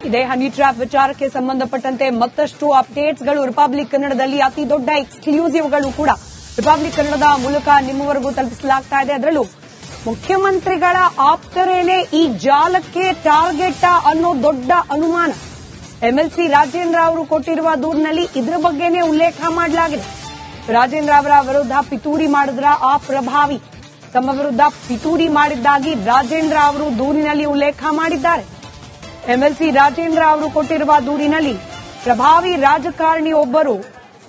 ಇದೇ honey trap ವಿಚಾರಕ್ಕೆ ಸಂಬಂಧಪಟ್ಟಂತೆ ಮತ್ತಷ್ಟು ಅಪ್ಡೇಟ್ಸ್ಗಳು ರಿಪಬ್ಲಿಕ್ ಕನ್ನಡದಲ್ಲಿ ಅತಿ ದೊಡ್ಡ ಎಕ್ಸ್ಕ್ಲೂಸಿವ್ಗಳು ಕೂಡ ರಿಪಬ್ಲಿಕ್ ಕನ್ನಡದ ಮೂಲಕ ನಿಮ್ಮವರೆಗೂ ತಲುಪಿಸಲಾಗ್ತಾ ಇದೆ. ಅದರಲ್ಲೂ ಮುಖ್ಯಮಂತ್ರಿಗಳ ಆಪ್ತರೇನೆ ಈ ಜಾಲಕ್ಕೆ ಟಾರ್ಗೆಟ್ ಅನ್ನೋ ದೊಡ್ಡ ಅನುಮಾನ. ಎಂಎಲ್ಸಿ ರಾಜೇಂದ್ರ ಅವರು ಕೊಟ್ಟಿರುವ ದೂರಿನಲ್ಲಿ ಇದರ ಬಗ್ಗೆನೇ ಉಲ್ಲೇಖ ಮಾಡಲಾಗಿದೆ. ರಾಜೇಂದ್ರ ಅವರ ವಿರುದ್ಧ ಪಿತೂರಿ ಮಾಡಿದ್ರ ಆ ಪ್ರಭಾವಿ ತಮ್ಮ ವಿರುದ್ಧ ಪಿತೂರಿ ಮಾಡಿದ್ದಾಗಿ ರಾಜೇಂದ್ರ ಅವರು ದೂರಿನಲ್ಲಿ ಉಲ್ಲೇಖ ಮಾಡಿದ್ದಾರೆ. ಎಂಎಲ್ಸಿ ರಾಜೇಂದ್ರ ಅವರು ಕೊಟ್ಟಿರುವ ದೂರಿನಲ್ಲಿ ಪ್ರಭಾವಿ ರಾಜಕಾರಣಿ ಒಬ್ಬರು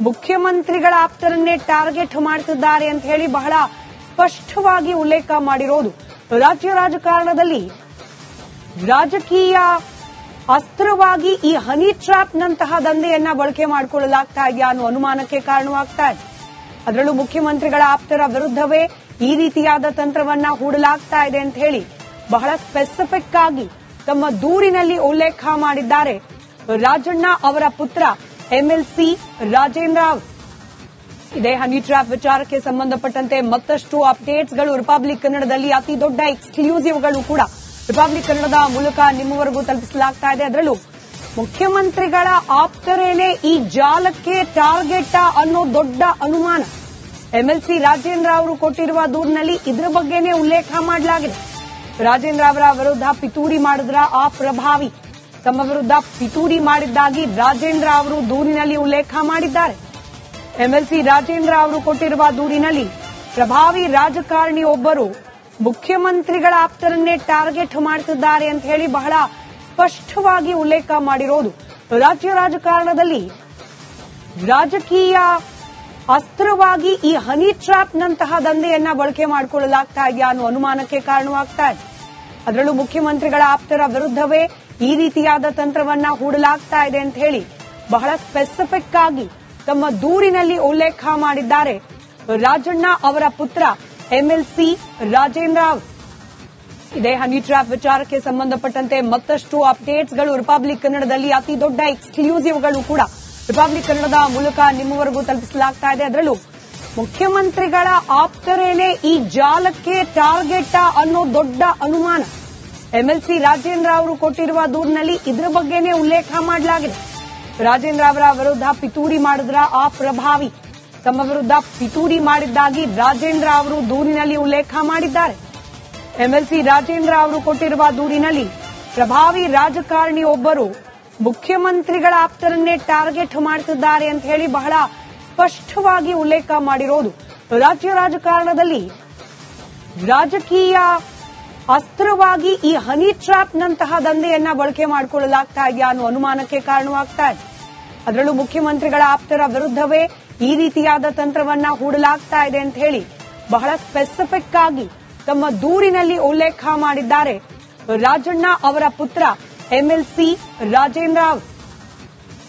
ಮುಖ್ಯಮಂತ್ರಿಗಳ ಆಪ್ತರನ್ನೇ ಟಾರ್ಗೆಟ್ ಮಾಡುತ್ತಿದ್ದಾರೆ ಅಂತ ಹೇಳಿ ಬಹಳ ಸ್ಪಷ್ಟವಾಗಿ ಉಲ್ಲೇಖ ಮಾಡಿರೋದು. ರಾಜ್ಯ ರಾಜಕಾರಣದಲ್ಲಿ ರಾಜಕೀಯ ಅಸ್ತ್ರವಾಗಿ ಈ ಹನಿ ಟ್ರ್ಯಾಪ್ ನಂತಹ ದಂಧೆಯನ್ನ ಬಳಕೆ ಮಾಡಿಕೊಳ್ಳಲಾಗ್ತಾ ಇದೆಯಾ ಅನ್ನೋ ಅನುಮಾನಕ್ಕೆ ಕಾರಣವಾಗ್ತಾ ಇದೆ. ಅದರಲ್ಲೂ ಮುಖ್ಯಮಂತ್ರಿಗಳ ಆಪ್ತರ ವಿರುದ್ಧವೇ ಈ ರೀತಿಯಾದ ತಂತ್ರವನ್ನ ಹೂಡಲಾಗ್ತಾ ಇದೆ ಅಂತ ಹೇಳಿ ಬಹಳ ಸ್ಪೆಸಿಫಿಕ್ ಆಗಿ ತಮ್ಮ ದೂರಿನಲ್ಲಿ ಉಲ್ಲೇಖ ಮಾಡಿದ್ದಾರೆ ರಾಜಣ್ಣ ಅವರ ಪುತ್ರ ಎಂಎಲ್ಸಿ ರಾಜೇಂದ್ರ ಅವರು. ಇದೇ ಹನಿ ಟ್ರ್ಯಾಪ್ ವಿಚಾರಕ್ಕೆ ಸಂಬಂಧಪಟ್ಟಂತೆ ಮತ್ತಷ್ಟು ಅಪ್ಡೇಟ್ಸ್ಗಳು ರಿಪಬ್ಲಿಕ್ ಕನ್ನಡದಲ್ಲಿ ಅತಿ ದೊಡ್ಡ ಎಕ್ಸ್ಕ್ಲೂಸಿವ್ಗಳು ಕೂಡ ರಿಪಬ್ಲಿಕ್ ಕನ್ನಡದ ಮೂಲಕ ನಿಮ್ಮವರೆಗೂ ತಲುಪಿಸಲಾಗ್ತಾ ಇದೆ. ಅದರಲ್ಲೂ ಮುಖ್ಯಮಂತ್ರಿಗಳ ಆಪ್ತರೇನೆ ಈ ಜಾಲಕ್ಕೆ ಟಾರ್ಗೆಟ್ ಅನ್ನೋ ದೊಡ್ಡ ಅನುಮಾನ. ಎಂಎಲ್ಸಿ ರಾಜೇಂದ್ರ ಅವರು ಕೊಟ್ಟಿರುವ ದೂರಿನಲ್ಲಿ ಇದರ ಬಗ್ಗೆನೇ ಉಲ್ಲೇಖ ಮಾಡಲಾಗಿದೆ. ರಾಜೇಂದ್ರ ಅವರ ವಿರುದ್ಧ ಪಿತೂರಿ ಮಾಡಿದ್ರ ಆ ಪ್ರಭಾವಿ ತಮ್ಮ ವಿರುದ್ಧ ಪಿತೂರಿ ಮಾಡಿದ್ದಾಗಿ ರಾಜೇಂದ್ರ ಅವರು ದೂರಿನಲ್ಲಿ ಉಲ್ಲೇಖ ಮಾಡಿದ್ದಾರೆ. ಎಂಎಲ್ಸಿ ರಾಜೇಂದ್ರ ಅವರು ಕೊಟ್ಟಿರುವ ದೂರಿನಲ್ಲಿ ಪ್ರಭಾವಿ ರಾಜಕಾರಣಿ ಒಬ್ಬರು ಮುಖ್ಯಮಂತ್ರಿಗಳ ಆಪ್ತರನ್ನೇ ಟಾರ್ಗೆಟ್ ಮಾಡುತ್ತಿದ್ದಾರೆ ಅಂತ ಹೇಳಿ ಬಹಳ ಸ್ಪಷ್ಟವಾಗಿ ಉಲ್ಲೇಖ ಮಾಡಿರೋದು. ರಾಜ್ಯ ರಾಜಕಾರಣದಲ್ಲಿ ರಾಜಕೀಯ ಅಸ್ತ್ರವಾಗಿ ಈ ಹನಿ ಟ್ರ್ಯಾಪ್ ನಂತಹ ದಂಧೆಯನ್ನ ಬಳಕೆ ಮಾಡಿಕೊಳ್ಳಲಾಗ್ತಾ ಇದೆಯಾ ಅನ್ನೋ ಅನುಮಾನಕ್ಕೆ ಕಾರಣವಾಗ್ತಾ ಇದೆ. ಅದರಲ್ಲೂ ಮುಖ್ಯಮಂತ್ರಿಗಳ ಆಪ್ತರ ವಿರುದ್ಧವೇ ಈ ರೀತಿಯಾದ ತಂತ್ರವನ್ನ ಹೂಡಲಾಗ್ತಾ ಇದೆ ಅಂತ ಹೇಳಿ ಬಹಳ ಸ್ಪೆಸಿಫಿಕ್ ಆಗಿ ತಮ್ಮ ದೂರಿನಲ್ಲಿ ಉಲ್ಲೇಖ ಮಾಡಿದ್ದಾರೆ ರಾಜಣ್ಣ ಅವರ ಪುತ್ರ ಎಂಎಲ್ಸಿ ರಾಜೇಂದ್ರ ಅವರು. ಇದೇ ಹನಿ ಟ್ರ್ಯಾಪ್ ವಿಚಾರಕ್ಕೆ ಸಂಬಂಧಪಟ್ಟಂತೆ ಮತ್ತಷ್ಟು ಅಪ್ಡೇಟ್ಸ್ಗಳು ರಿಪಬ್ಲಿಕ್ ಕನ್ನಡದಲ್ಲಿ ಅತಿ ದೊಡ್ಡ ಎಕ್ಸ್ಕ್ಲೂಸಿವ್ಗಳು ಕೂಡ ರಿಪಬ್ಲಿಕ್ ಕನ್ನಡದ ಮೂಲಕ ನಿಮ್ಮವರೆಗೂ ತಲುಪಿಸಲಾಗ್ತಾ ಇದೆ. ಅದರಲ್ಲೂ ಮುಖ್ಯಮಂತ್ರಿಗಳ ಆಪ್ತರೇನೆ ಈ ಜಾಲಕ್ಕೆ ಟಾರ್ಗೆಟ್ ಅನ್ನೋ ದೊಡ್ಡ ಅನುಮಾನ. ಎಂಎಲ್ಸಿ ರಾಜೇಂದ್ರ ಅವರು ಕೊಟ್ಟಿರುವ ದೂರಿನಲ್ಲಿ ಇದರ ಬಗ್ಗೆನೇ ಉಲ್ಲೇಖ ಮಾಡಲಾಗಿದೆ. ರಾಜೇಂದ್ರ ಅವರ ವಿರುದ್ಧ ಪಿತೂರಿ ಮಾಡಿದ್ರ ಆ ಪ್ರಭಾವಿ ತಮ್ಮ ವಿರುದ್ಧ ಪಿತೂರಿ ಮಾಡಿದ್ದಾಗಿ ರಾಜೇಂದ್ರ ಅವರು ದೂರಿನಲ್ಲಿ ಉಲ್ಲೇಖ ಮಾಡಿದ್ದಾರೆ. ಎಂಎಲ್ಸಿ ರಾಜೇಂದ್ರ ಅವರು ಕೊಟ್ಟಿರುವ ದೂರಿನಲ್ಲಿ ಪ್ರಭಾವಿ ರಾಜಕಾರಣಿ ಒಬ್ಬರು ಮುಖ್ಯಮಂತ್ರಿಗಳ ಆಪ್ತರನ್ನೇ ಟಾರ್ಗೆಟ್ ಮಾಡುತ್ತಿದ್ದಾರೆ ಅಂತ ಹೇಳಿ ಬಹಳ ಸ್ಪಷ್ಟವಾಗಿ ಉಲ್ಲೇಖ ಮಾಡಿರೋದು. ರಾಜ್ಯ ರಾಜಕಾರಣದಲ್ಲಿ ರಾಜಕೀಯ ಅಸ್ತ್ರವಾಗಿ ಈ ಹನಿ ಟ್ರ್ಯಾಪ್ ನಂತಹ ದಂಧೆಯನ್ನ ಬಳಕೆ ಮಾಡಿಕೊಳ್ಳಲಾಗ್ತಾ ಇದೆಯಾ ಅನ್ನೋ ಅನುಮಾನಕ್ಕೆ ಕಾರಣವಾಗ್ತಾ ಇದೆ. ಅದರಲ್ಲೂ ಮುಖ್ಯಮಂತ್ರಿಗಳ ಆಪ್ತರ ವಿರುದ್ಧವೇ ಈ ರೀತಿಯಾದ ತಂತ್ರವನ್ನ ಹೂಡಲಾಗ್ತಾ ಇದೆ ಅಂತ ಹೇಳಿ ಬಹಳ ಸ್ಪೆಸಿಫಿಕ್ ಆಗಿ ತಮ್ಮ ದೂರಿನಲ್ಲಿ ಉಲ್ಲೇಖ ಮಾಡಿದ್ದಾರೆ ರಾಜಣ್ಣ ಅವರ ಪುತ್ರ ಎಂಎಲ್ಸಿ ರಾಜೇಂದ್ರ ಅವರು.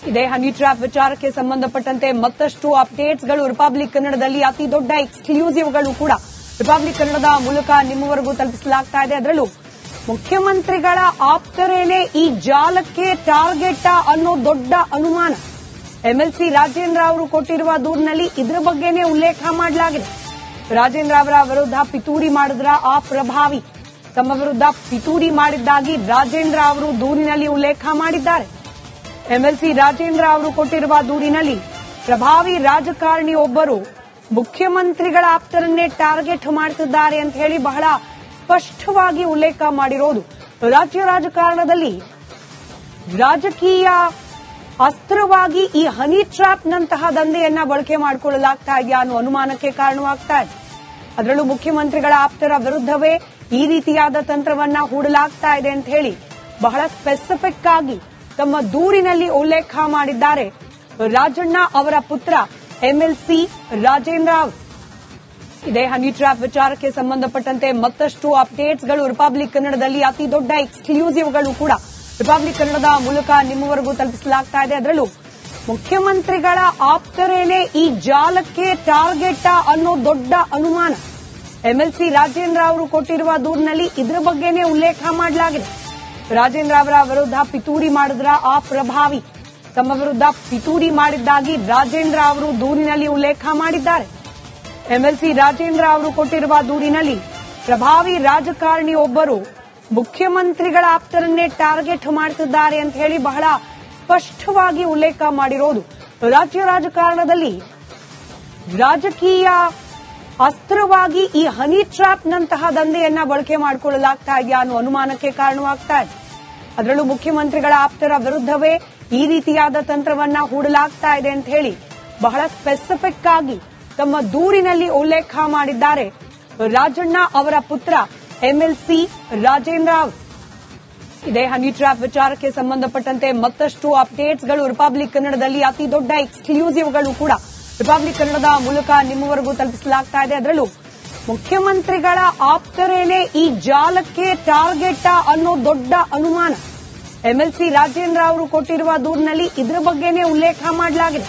ಇದೇ ಹನಿ ಟ್ರ್ಯಾಪ್ ವಿಚಾರಕ್ಕೆ ಸಂಬಂಧಪಟ್ಟಂತೆ ಮತ್ತಷ್ಟು ಅಪ್ಡೇಟ್ಸ್ಗಳು ರಿಪಬ್ಲಿಕ್ ಕನ್ನಡದಲ್ಲಿ ಅತಿ ದೊಡ್ಡ ಎಕ್ಸ್ಕ್ಲೂಸಿವ್ಗಳು ಕೂಡ ರಿಪಬ್ಲಿಕ್ ಕನ್ನಡದ ಮೂಲಕ ನಿಮ್ಮವರೆಗೂ ತಲುಪಿಸಲಾಗ್ತಾ ಇದೆ. ಅದರಲ್ಲೂ ಮುಖ್ಯಮಂತ್ರಿಗಳ ಆಪ್ತರೇನೆ ಈ ಜಾಲಕ್ಕೆ ಟಾರ್ಗೆಟ್ ಅನ್ನೋ ದೊಡ್ಡ ಅನುಮಾನ. ಎಂಎಲ್ಸಿ ರಾಜೇಂದ್ರ ಅವರು ಕೊಟ್ಟಿರುವ ದೂರಿನಲ್ಲಿ ಇದರ ಬಗ್ಗೆನೇ ಉಲ್ಲೇಖ ಮಾಡಲಾಗಿದೆ. ರಾಜೇಂದ್ರ ಅವರ ವಿರುದ್ಧ ಪಿತೂರಿ ಮಾಡಿದ್ರ ಆ ಪ್ರಭಾವಿ ತಮ್ಮ ವಿರುದ್ಧ ಪಿತೂರಿ ಮಾಡಿದ್ದಾಗಿ ರಾಜೇಂದ್ರ ಅವರು ದೂರಿನಲ್ಲಿ ಉಲ್ಲೇಖ ಮಾಡಿದ್ದಾರೆ. ಎಂಎಲ್ಸಿ ರಾಜೇಂದ್ರ ಅವರು ಕೊಟ್ಟಿರುವ ದೂರಿನಲ್ಲಿ ಪ್ರಭಾವಿ ರಾಜಕಾರಣಿ ಒಬ್ಬರು ಮುಖ್ಯಮಂತ್ರಿಗಳ ಆಪ್ತರನ್ನೇ ಟಾರ್ಗೆಟ್ ಮಾಡುತ್ತಿದ್ದಾರೆ ಅಂತ ಹೇಳಿ ಬಹಳ ಸ್ಪಷ್ಟವಾಗಿ ಉಲ್ಲೇಖ ಮಾಡಿರೋದು. ರಾಜ್ಯ ರಾಜಕಾರಣದಲ್ಲಿ ರಾಜಕೀಯ ಅಸ್ತ್ರವಾಗಿ ಈ ಹನಿ ಟ್ರ್ಯಾಪ್ ನಂತಹ ದಂಧೆಯನ್ನ ಬಳಕೆ ಮಾಡಿಕೊಳ್ಳಲಾಗ್ತಾ ಇದೆಯಾ ಅನ್ನೋ ಅನುಮಾನಕ್ಕೆ ಕಾರಣವಾಗ್ತಾ ಇದೆ. ಅದರಲ್ಲೂ ಮುಖ್ಯಮಂತ್ರಿಗಳ ಆಪ್ತರ ವಿರುದ್ಧವೇ ಈ ರೀತಿಯಾದ ತಂತ್ರವನ್ನ ಹೂಡಲಾಗ್ತಾ ಇದೆ ಅಂತ ಹೇಳಿ ಬಹಳ ಸ್ಪೆಸಿಫಿಕ್ ಆಗಿ ತಮ್ಮ ದೂರಿನಲ್ಲಿ ಉಲ್ಲೇಖ ಮಾಡಿದ್ದಾರೆ ರಾಜಣ್ಣ ಅವರ ಪುತ್ರ ಎಂಎಲ್ಸಿ ರಾಜೇಂದ್ರ ಅವರು. ಇದೇ ಹನಿ ಟ್ರ್ಯಾಪ್ ವಿಚಾರಕ್ಕೆ ಸಂಬಂಧಪಟ್ಟಂತೆ ಮತ್ತಷ್ಟು ಅಪ್ಡೇಟ್ಸ್ಗಳು ರಿಪಬ್ಲಿಕ್ ಕನ್ನಡದಲ್ಲಿ ಅತಿ ದೊಡ್ಡ ಎಕ್ಸ್ಕ್ಲೂಸಿವ್ಗಳು ಕೂಡ ರಿಪಬ್ಲಿಕ್ ಕನ್ನಡದ ಮೂಲಕ ನಿಮ್ಮವರೆಗೂ ತಲುಪಿಸಲಾಗ್ತಾ ಇದೆ. ಅದರಲ್ಲೂ ಮುಖ್ಯಮಂತ್ರಿಗಳ ಆಪ್ತರೇನೆ ಈ ಜಾಲಕ್ಕೆ ಟಾರ್ಗೆಟ್ ಅನ್ನೋ ದೊಡ್ಡ ಅನುಮಾನ. ಎಂಎಲ್ಸಿ ರಾಜೇಂದ್ರ ಅವರು ಕೊಟ್ಟಿರುವ ದೂರಿನಲ್ಲಿ ಇದರ ಬಗ್ಗೆನೇ ಉಲ್ಲೇಖ ಮಾಡಲಾಗಿದೆ. ರಾಜೇಂದ್ರ ಅವರ ವಿರುದ್ಧ ಪಿತೂರಿ ಮಾಡಿದ್ರ ಆ ಪ್ರಭಾವಿ ತಮ್ಮ ವಿರುದ್ಧ ಪಿತೂರಿ ಮಾಡಿದ್ದಾಗಿ ರಾಜೇಂದ್ರ ಅವರು ದೂರಿನಲ್ಲಿ ಉಲ್ಲೇಖ ಮಾಡಿದ್ದಾರೆ. ಎಂಎಲ್ಸಿ ರಾಜೇಂದ್ರ ಅವರು ಕೊಟ್ಟಿರುವ ದೂರಿನಲ್ಲಿ ಪ್ರಭಾವಿ ರಾಜಕಾರಣಿ ಒಬ್ಬರು ಮುಖ್ಯಮಂತ್ರಿಗಳ ಆಪ್ತರನ್ನೇ ಟಾರ್ಗೆಟ್ ಮಾಡ್ತಿದ್ದಾರೆ ಅಂತ ಹೇಳಿ ಬಹಳ ಸ್ಪಷ್ಟವಾಗಿ ಉಲ್ಲೇಖ ಮಾಡಿರೋದು. ರಾಜ್ಯ ರಾಜಕಾರಣದಲ್ಲಿ ರಾಜಕೀಯ ಅಸ್ತ್ರವಾಗಿ ಈ ಹನಿ ಟ್ರ್ಯಾಪ್ ನಂತಹ ದಂಧೆಯನ್ನ ಬಳಕೆ ಮಾಡಿಕೊಳ್ಳಲಾಗ್ತಾ ಇದೆಯಾ ಅನ್ನೋ ಅನುಮಾನಕ್ಕೆ ಕಾರಣವಾಗ್ತಾ ಇದೆ. ಅದರಲ್ಲೂ ಮುಖ್ಯಮಂತ್ರಿಗಳ ಆಪ್ತರ ವಿರುದ್ಧವೇ ಈ ರೀತಿಯಾದ ತಂತ್ರವನ್ನ ಹೂಡಲಾಗ್ತಾ ಇದೆ ಅಂತ ಹೇಳಿ ಬಹಳ ಸ್ಪೆಸಿಫಿಕ್ ಆಗಿ ತಮ್ಮ ದೂರಿನಲ್ಲಿ ಉಲ್ಲೇಖ ಮಾಡಿದ್ದಾರೆ ರಾಜಣ್ಣ ಅವರ ಪುತ್ರ ಎಂಎಲ್ಸಿ ರಾಜೇಂದ್ರ ರಾವ್. ಇದೇ ಹನಿ ಟ್ರ್ಯಾಪ್ ವಿಚಾರಕ್ಕೆ ಸಂಬಂಧಪಟ್ಟಂತೆ ಮತ್ತಷ್ಟು ಅಪ್ಡೇಟ್ಸ್ಗಳು ರಿಪಬ್ಲಿಕ್ ಕನ್ನಡದಲ್ಲಿ ಅತಿ ದೊಡ್ಡ ಎಕ್ಸ್ಕ್ಲೂಸಿವ್ಗಳು ಕೂಡ ರಿಪಬ್ಲಿಕ್ ಕನ್ನಡದ ಮೂಲಕ ನಿಮ್ಮವರೆಗೂ ತಲುಪಿಸಲಾಗ್ತಾ ಇದೆ. ಅದರಲ್ಲೂ ಮುಖ್ಯಮಂತ್ರಿಗಳ ಆಪ್ತರೇನೆ ಈ ಜಾಲಕ್ಕೆ ಟಾರ್ಗೆಟ್ ಅನ್ನೋ ದೊಡ್ಡ ಅನುಮಾನ. ಎಂಎಲ್ಸಿ ರಾಜೇಂದ್ರ ಅವರು ಕೊಟ್ಟಿರುವ ದೂರಿನಲ್ಲಿ ಇದರ ಬಗ್ಗೆನೇ ಉಲ್ಲೇಖ ಮಾಡಲಾಗಿದೆ.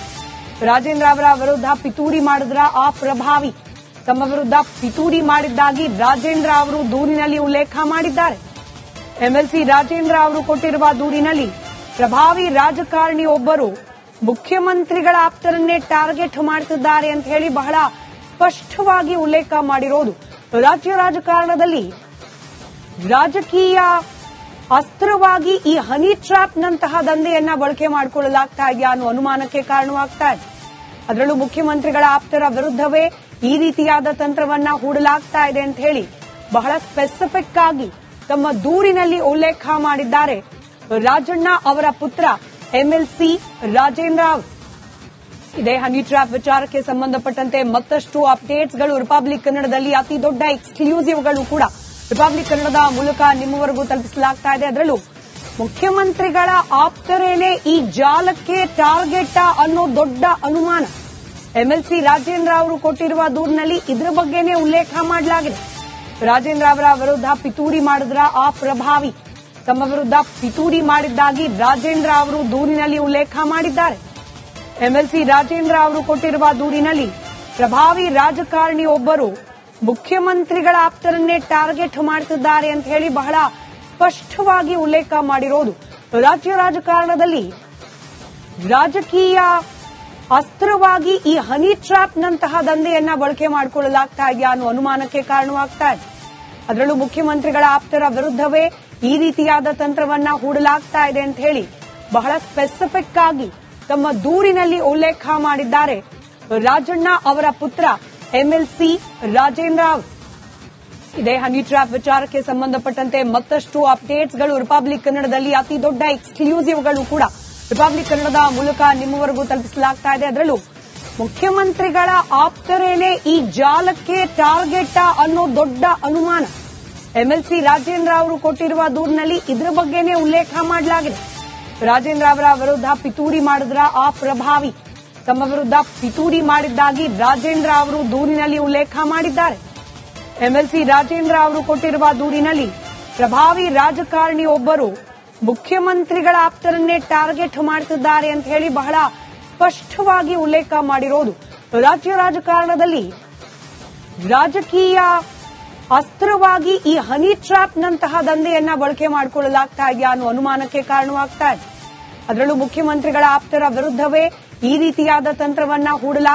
ರಾಜೇಂದ್ರ ಅವರ ವಿರುದ್ಧ ಪಿತೂರಿ ಮಾಡಿದ್ರ ಆ ಪ್ರಭಾವಿ ತಮ್ಮ ವಿರುದ್ಧ ಪಿತೂರಿ ಮಾಡಿದ್ದಾಗಿ ರಾಜೇಂದ್ರ ಅವರು ದೂರಿನಲ್ಲಿ ಉಲ್ಲೇಖ ಮಾಡಿದ್ದಾರೆ. ಎಂಎಲ್ಸಿ ರಾಜೇಂದ್ರ ಅವರು ಕೊಟ್ಟಿರುವ ದೂರಿನಲ್ಲಿ ಪ್ರಭಾವಿ ರಾಜಕಾರಣಿ ಒಬ್ಬರು ಮುಖ್ಯಮಂತ್ರಿಗಳ ಆಪ್ತರನ್ನೇ ಟಾರ್ಗೆಟ್ ಮಾಡ್ತಿದ್ದಾರೆ ಅಂತ ಹೇಳಿ ಬಹಳ ಸ್ಪಷ್ಟವಾಗಿ ಉಲ್ಲೇಖ ಮಾಡಿರೋದು. ರಾಜ್ಯ ರಾಜಕಾರಣದಲ್ಲಿ ರಾಜಕೀಯ ಅಸ್ತ್ರವಾಗಿ ಈ ಹನಿ ಟ್ರ್ಯಾಪ್ ನಂತಹ ದಂಧೆಯನ್ನ ಬಳಕೆ ಮಾಡಿಕೊಳ್ಳಲಾಗ್ತಾ ಇದೆಯಾ ಅನ್ನೋ ಅನುಮಾನಕ್ಕೆ ಕಾರಣವಾಗ್ತಾ ಇದೆ. ಅದರಲ್ಲೂ ಮುಖ್ಯಮಂತ್ರಿಗಳ ಆಪ್ತರ ವಿರುದ್ಧವೇ ಈ ರೀತಿಯಾದ ತಂತ್ರವನ್ನ ಹೂಡಲಾಗ್ತಾ ಇದೆ ಅಂತ ಹೇಳಿ ಬಹಳ ಸ್ಪೆಸಿಫಿಕ್ ಆಗಿ ತಮ್ಮ ದೂರಿನಲ್ಲಿ ಉಲ್ಲೇಖ ಮಾಡಿದ್ದಾರೆ ರಾಜಣ್ಣ ಅವರ ಪುತ್ರ ಎಂಎಲ್ಸಿ ರಾಜೇಂದ್ರ ರಾವ್. ಇದೇ ಹನಿ ಟ್ರ್ಯಾಪ್ ವಿಚಾರಕ್ಕೆ ಸಂಬಂಧಪಟ್ಟಂತೆ ಮತ್ತಷ್ಟು ಅಪ್ಡೇಟ್ಸ್ಗಳು ರಿಪಬ್ಲಿಕ್ ಕನ್ನಡದಲ್ಲಿ ಅತಿ ದೊಡ್ಡ ಎಕ್ಸ್ಕ್ಲೂಸಿವ್ಗಳು ಕೂಡ ರಿಪಬ್ಲಿಕ್ ಕನ್ನಡದ ಮೂಲಕ ನಿಮ್ಮವರೆಗೂ ತಲುಪಿಸಲಾಗ್ತಾ ಇದೆ. ಅದರಲ್ಲೂ ಮುಖ್ಯಮಂತ್ರಿಗಳ ಆಪ್ತರೇನೆ ಈ ಜಾಲಕ್ಕೆ ಟಾರ್ಗೆಟ್ ಅನ್ನೋ ದೊಡ್ಡ ಅನುಮಾನ. ಎಂಎಲ್ಸಿ ರಾಜೇಂದ್ರ ಅವರು ಕೊಟ್ಟಿರುವ ದೂರಿನಲ್ಲಿ ಇದರ ಬಗ್ಗೆನೇ ಉಲ್ಲೇಖ ಮಾಡಲಾಗಿದೆ. ರಾಜೇಂದ್ರ ಅವರ ವಿರುದ್ಧ ಪಿತೂರಿ ಮಾಡಿದ್ರ ಆ ಪ್ರಭಾವಿ ತಮ್ಮ ವಿರುದ್ಧ ಪಿತೂರಿ ಮಾಡಿದ್ದಾಗಿ ರಾಜೇಂದ್ರ ಅವರು ದೂರಿನಲ್ಲಿ ಉಲ್ಲೇಖ ಮಾಡಿದ್ದಾರೆ. ಎಂಎಲ್ಸಿ ರಾಜೇಂದ್ರ ಅವರು ಕೊಟ್ಟಿರುವ ದೂರಿನಲ್ಲಿ ಪ್ರಭಾವಿ ರಾಜಕಾರಣಿ ಒಬ್ಬರು ಮುಖ್ಯಮಂತ್ರಿಗಳ ಆಪ್ತರನ್ನೇ ಟಾರ್ಗೆಟ್ ಮಾಡ್ತಿದ್ದಾರೆ ಅಂತ ಹೇಳಿ ಬಹಳ ಸ್ಪಷ್ಟವಾಗಿ ಉಲ್ಲೇಖ ಮಾಡಿರೋದು. ರಾಜ್ಯ ರಾಜಕಾರಣದಲ್ಲಿ ರಾಜಕೀಯ ಅಸ್ತ್ರವಾಗಿ ಈ ಹನಿ ಟ್ರ್ಯಾಪ್ ನಂತಹ ದಂಧೆಯನ್ನ ಬಳಕೆ ಮಾಡಿಕೊಳ್ಳಲಾಗ್ತಾ ಇದೆಯಾ ಅನ್ನೋ ಅನುಮಾನಕ್ಕೆ ಕಾರಣವಾಗ್ತಾ ಇದೆ. ಅದರಲ್ಲೂ ಮುಖ್ಯಮಂತ್ರಿಗಳ ಆಪ್ತರ ವಿರುದ್ಧವೇ ಈ ರೀತಿಯಾದ ತಂತ್ರವನ್ನ ಹೂಡಲಾಗ್ತಾ ಇದೆ ಅಂತ ಹೇಳಿ ಬಹಳ ಸ್ಪೆಸಿಫಿಕ್ ಆಗಿ ತಮ್ಮ ದೂರಿನಲ್ಲಿ ಉಲ್ಲೇಖ ಮಾಡಿದ್ದಾರೆ ರಾಜಣ್ಣ ಅವರ ಪುತ್ರ ಎಂಎಲ್ಸಿ ರಾಜೇಂದ್ರ ರಾವ್. ಇದೇ ಹನಿ ಟ್ರ್ಯಾಪ್ ವಿಚಾರಕ್ಕೆ ಸಂಬಂಧಪಟ್ಟಂತೆ ಮತ್ತಷ್ಟು ಅಪ್ಡೇಟ್ಸ್ಗಳು ರಿಪಬ್ಲಿಕ್ ಕನ್ನಡದಲ್ಲಿ ಅತಿ ದೊಡ್ಡ ಎಕ್ಸ್ಕ್ಲೂಸಿವ್ಗಳು ಕೂಡ ರಿಪಬ್ಲಿಕ್ ಕನ್ನಡದ ಮೂಲಕ ನಿಮ್ಮವರೆಗೂ ತಲುಪಿಸಲಾಗ್ತಾ ಇದೆ. ಅದರಲ್ಲೂ ಮುಖ್ಯಮಂತ್ರಿಗಳ ಆಪ್ತರೇನೆ ಈ ಜಾಲಕ್ಕೆ ಟಾರ್ಗೆಟ್ ಅನ್ನೋ ದೊಡ್ಡ ಅನುಮಾನ. ಎಂಎಲ್ಸಿ ರಾಜೇಂದ್ರ ಅವರು ಕೊಟ್ಟಿರುವ ದೂರಿನಲ್ಲಿ ಇದರ ಬಗ್ಗೆನೇ ಉಲ್ಲೇಖ ಮಾಡಲಾಗಿದೆ. ರಾಜೇಂದ್ರ ಅವರ ವಿರುದ್ಧ ಪಿತೂರಿ ಮಾಡಿದ್ರ ಆ ಪ್ರಭಾವಿ ತಮ್ಮ ವಿರುದ್ಧ ಪಿತೂರಿ ಮಾಡಿದ್ದಾಗಿ ರಾಜೇಂದ್ರ ಅವರು ದೂರಿನಲ್ಲಿ ಉಲ್ಲೇಖ ಮಾಡಿದ್ದಾರೆ. ಎಂಎಲ್ಸಿ ರಾಜೇಂದ್ರ ಅವರು ಕೊಟ್ಟಿರುವ ದೂರಿನಲ್ಲಿ ಪ್ರಭಾವಿ ರಾಜಕಾರಣಿ ಒಬ್ಬರು ಮುಖ್ಯಮಂತ್ರಿಗಳ ಆಪ್ತರನ್ನೇ ಟಾರ್ಗೆಟ್ ಮಾಡ್ತಿದ್ದಾರೆ ಅಂತ ಹೇಳಿ ಬಹಳ ಸ್ಪಷ್ಟವಾಗಿ ಉಲ್ಲೇಖ ಮಾಡಿರೋದು. ರಾಜ್ಯ ರಾಜಕಾರಣದಲ್ಲಿ ರಾಜಕೀಯ ಅಸ್ತ್ರವಾಗಿ ಈ ಹನಿ ಟ್ರ್ಯಾಪ್ ನಂತಹ ದಂಧೆಯನ್ನ ಬಳಕೆ ಮಾಡಿಕೊಳ್ಳಲಾಗ್ತಾ ಇದೆಯಾ ಅನ್ನೋ ಅನುಮಾನಕ್ಕೆ ಕಾರಣವಾಗ್ತಾ ಇದೆ. ಅದರಲ್ಲೂ ಮುಖ್ಯಮಂತ್ರಿಗಳ ಆಪ್ತರ ವಿರುದ್ಧವೇ ಈ ರೀತಿಯಾದ ತಂತ್ರವನ್ನ ಹೂಡಲಾಗ್ತಾ